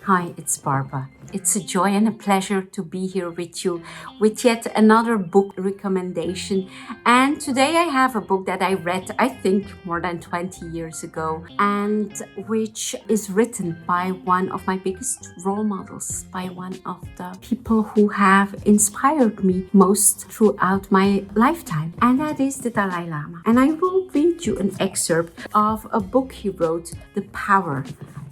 Hi, it's Barbara. It's a joy and a pleasure to be here with you with yet another book recommendation. And today I have a book that I read, I think, more than 20 years ago, and which is written by one of my biggest role models, by one of the people who have inspired me most throughout my lifetime, and that is the Dalai Lama. And I will read you an excerpt of a book he wrote, The Power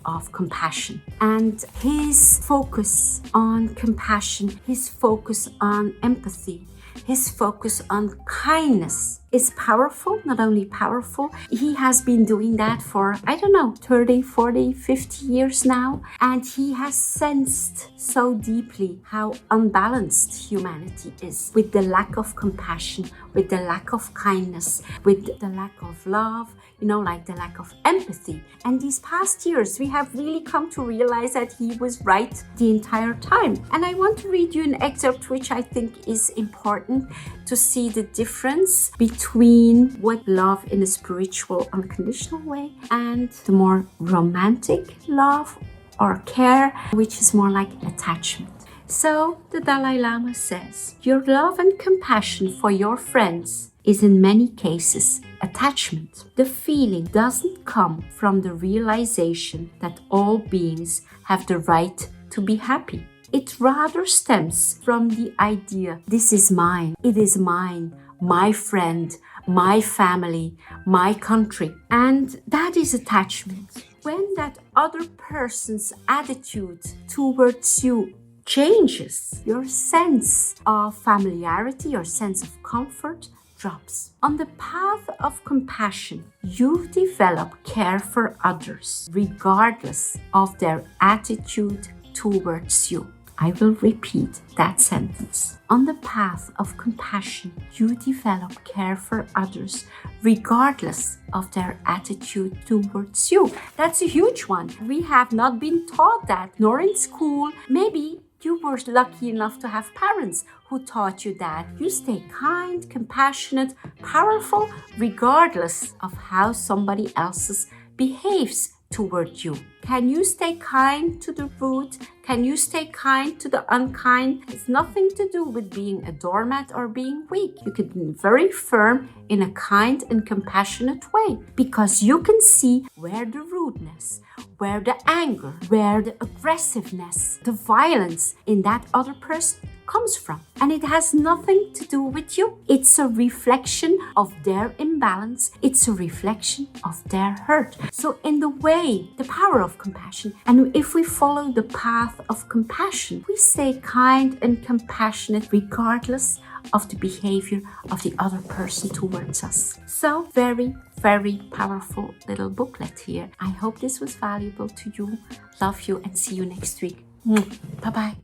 of Compassion. And his focus on compassion, his focus on empathy, his focus on kindness is powerful, not only powerful. He has been doing that for, 30, 40, 50 years now. And he has sensed so deeply how unbalanced humanity is, with the lack of compassion, with the lack of kindness, with the lack of love, like the lack of empathy. And these past years, we have really come to realize that he was right the entire time. And I want to read you an excerpt which I think is important to see the difference between what love in a spiritual, unconditional way and the more romantic love or care, which is more like attachment. So the Dalai Lama says, your love and compassion for your friends is in many cases attachment. The feeling doesn't come from the realization that all beings have the right to be happy. It rather stems from the idea, this is mine, it is mine, my friend, my family, my country. And that is attachment. When that other person's attitude towards you changes, your sense of familiarity, your sense of comfort drops. On the path of compassion, you develop care for others, regardless of their attitude towards you. I will repeat that sentence. On the path of compassion, you develop care for others, regardless of their attitude towards you. That's a huge one. We have not been taught that, nor in school. Maybe you were lucky enough to have parents who taught you that. You stay kind, compassionate, powerful, regardless of how somebody else behaves toward you. Can you stay kind to the rude? Can you stay kind to the unkind? It's nothing to do with being a doormat or being weak. You can be very firm in a kind and compassionate way, because you can see where the rudeness, where the anger, where the aggressiveness, the violence in that other person comes from. And it has nothing to do with you. It's a reflection of their imbalance. It's a reflection of their hurt. So in the way, the power of compassion, and if we follow the path of compassion, we stay kind and compassionate regardless of the behavior of the other person towards us. So very, very powerful little booklet here. I hope this was valuable to you. Love you and see you next week. Bye-bye.